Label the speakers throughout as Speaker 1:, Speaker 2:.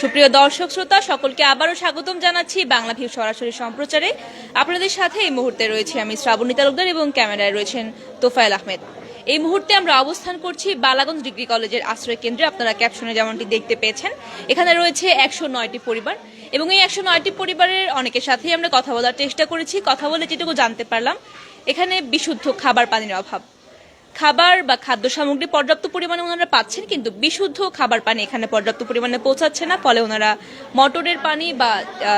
Speaker 1: সুপ্রিয় দর্শক শ্রোতা সকলকে আবারও স্বাগতম জানাচ্ছি বাংলাভিউ সরাসরি সম্প্রচারে। আপনাদের সাথে এই মুহূর্তে রয়েছে আমি শ্রাবণী তালুকদার এবং ক্যামেরায় রয়েছেন তোফায়েল আহমেদ। এই মুহূর্তে আমরা অবস্থান করছি বালাগঞ্জ ডিগ্রি কলেজের আশ্রয় কেন্দ্রে। আপনারা ক্যাপশনে যেমনটি দেখতে পেয়েছেন, এখানে রয়েছে 109টি পরিবার এবং এই 109টি পরিবারের অনেকের সাথেই আমরা কথা বলার চেষ্টা করেছি। কথা বলে যেটুকু জানতে পারলাম, এখানে বিশুদ্ধ খাবার পানির অভাব। খাবার বা খাদ্য সামগ্রী পর্যাপ্ত পরিমাণে ওনারা পাচ্ছেন, কিন্তু বিশুদ্ধ খাবার পানি এখানে পর্যাপ্ত পরিমাণে পৌঁছাচ্ছে না। ফলে ওনারা মোটরের পানি বা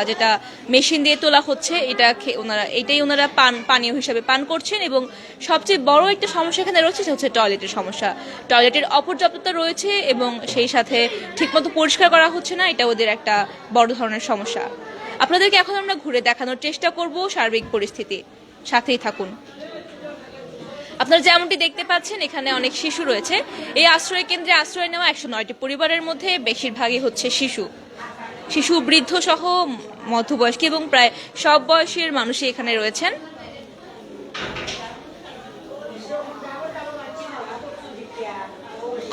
Speaker 1: যেটা মেশিন দিয়ে তোলা হচ্ছে এটাই ওনারা পানীয় হিসাবে পান করছেন। এবং সবচেয়ে বড় একটা সমস্যা এখানে রয়েছে, সেটা হচ্ছে টয়লেটের সমস্যা। টয়লেটের অপর্যাপ্ততা রয়েছে এবং সেই সাথে ঠিকমতো পরিষ্কার করা হচ্ছে না, এটা ওদের একটা বড় ধরনের সমস্যা। আপনাদেরকে এখন আমরা ঘুরে দেখানোর চেষ্টা করব সার্বিক পরিস্থিতি, সাথেই থাকুন। আপনারা যেমনটি দেখতে পাচ্ছেন, এখানে অনেক শিশু রয়েছে। এই আশ্রয় কেন্দ্রে আশ্রয় নেওয়া 109টি পরিবারের মধ্যে বেশিরভাগই হচ্ছে শিশু, বৃদ্ধ সহ মধ্যবয়স্ক এবং প্রায় সব বয়সের মানুষই এখানে রয়েছেন।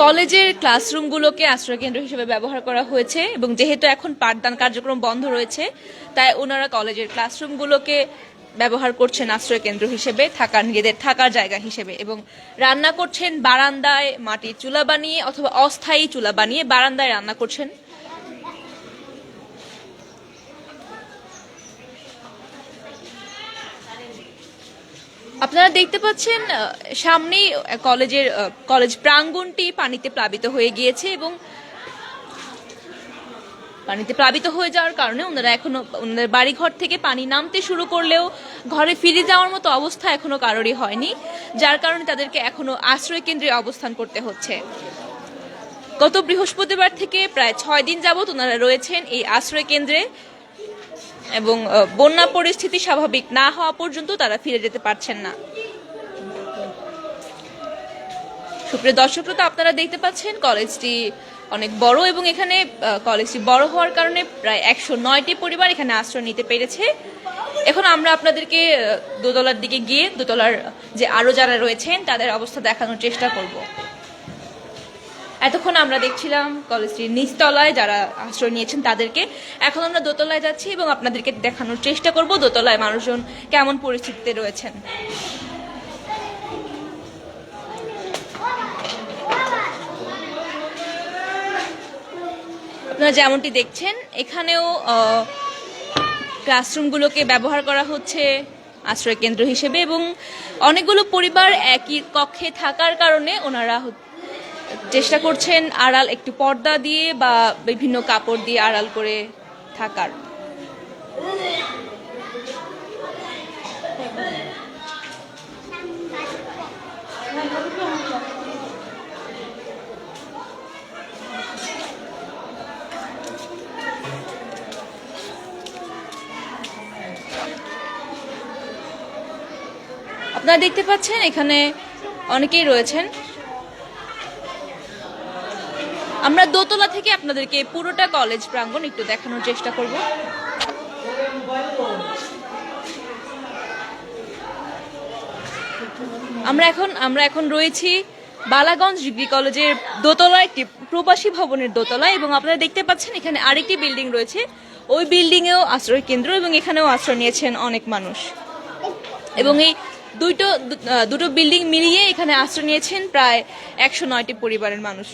Speaker 1: কলেজের ক্লাসরুমগুলোকে আশ্রয় কেন্দ্র হিসেবে ব্যবহার করা হয়েছে এবং যেহেতু এখন পাঠদান কার্যক্রম বন্ধ রয়েছে, তাই ওনারা কলেজের ক্লাসরুমগুলোকে ব্যবহার করছেন আশ্রয় কেন্দ্র হিসেবে, নিজেদের থাকার জায়গা হিসেবে। এবং রান্না করছেন বারান্দায়, মাটির চুলা বানিয়ে অথবা অস্থায়ী চুলা বানিয়ে বারান্দায় রান্না করছেন। আপনারা দেখতে পাচ্ছেন সামনেই কলেজ প্রাঙ্গণটি পানিতে প্লাবিত হয়ে গিয়েছে এবং পানিতে প্লাবিত হয়ে যাওয়ার কারণে ওনারা এখনো ওনাদের বাড়িঘর থেকে পানি নামতে শুরু করলেও ঘরে ফিরে যাওয়ার মতো অবস্থা এখনো কারোরই হয়নি, যার কারণে তাদেরকে এখনো আশ্রয় কেন্দ্রে অবস্থান করতে হচ্ছে। গত বৃহস্পতিবার থেকে প্রায় 6 দিন যাবৎ ওনারা রয়েছেন এই আশ্রয় কেন্দ্রে এবং বন্যা পরিস্থিতি স্বাভাবিক না হওয়া পর্যন্ত তারা ফিরে যেতে পারছেন না। সুপ্রিয় দর্শকরা, আপনারা দেখতে পাচ্ছেন কলেজটি অনেক বড় এবং এখানে কলেজটি বড় হওয়ার কারণে প্রায় 109টি পরিবার এখানে আশ্রয় নিতে পেরেছে। এখন আমরা আপনাদেরকে দোতলার দিকে গিয়ে দোতলার যে আরো যারা রয়েছেন তাদের অবস্থা দেখানোর চেষ্টা করব। এতক্ষণ আমরা দেখছিলাম কলেজটির নিচতলায় যারা আশ্রয় নিয়েছেন তাদেরকে, এখন আমরা দোতলায় যাচ্ছি এবং আপনাদেরকে দেখানোর চেষ্টা করব দোতলায় মানুষজন কেমন পরিস্থিতিতে রয়েছেন। আপনারা যেমনটি দেখছেন, এখানেও ক্লাসরুমগুলোকে ব্যবহার করা হচ্ছে আশ্রয় কেন্দ্র হিসেবে এবং অনেকগুলো পরিবার একই কক্ষে থাকার কারণে ওনারা চেষ্টা করছেন আড়াল একটু পর্দা দিয়ে বা বিভিন্ন কাপড় দিয়ে আড়াল করে থাকার। আপনারা দেখতে পাচ্ছেন এখানে অনেকেই রয়েছেন। আমরা দোতলা থেকে আপনাদেরকে পুরোটা কলেজ প্রাঙ্গণ একটু দেখানোর চেষ্টা করব। আমরা এখন রয়েছি বালাগঞ্জ ডিগ্রি কলেজের দোতলা, একটি প্রবাসী ভবনের দোতলা এবং আপনারা দেখতে পাচ্ছেন এখানে আরেকটি বিল্ডিং রয়েছে, ওই বিল্ডিং এও আশ্রয় কেন্দ্র এবং এখানেও আশ্রয় নিয়েছেন অনেক মানুষ এবং এই দুটো বিল্ডিং মিলিয়ে এখানে আশ্রয় নিয়েছেন প্রায় 109টি পরিবারের মানুষ।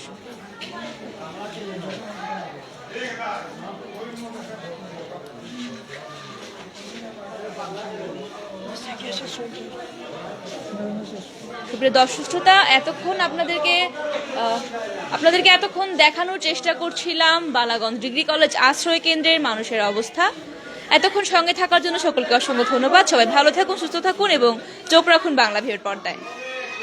Speaker 1: সুপ্রিয় দর্শক শ্রোতা, আপনাদেরকে এতক্ষণ দেখানোর চেষ্টা করছিলাম বালাগঞ্জ ডিগ্রি কলেজ আশ্রয় কেন্দ্রের মানুষের অবস্থা। এতক্ষণ সঙ্গে থাকার জন্য সকলকে অসংখ্য ধন্যবাদ। সবাই ভালো থাকুন, সুস্থ থাকুন এবং চোখ রাখুন বাংলাভিউর পর্দায়।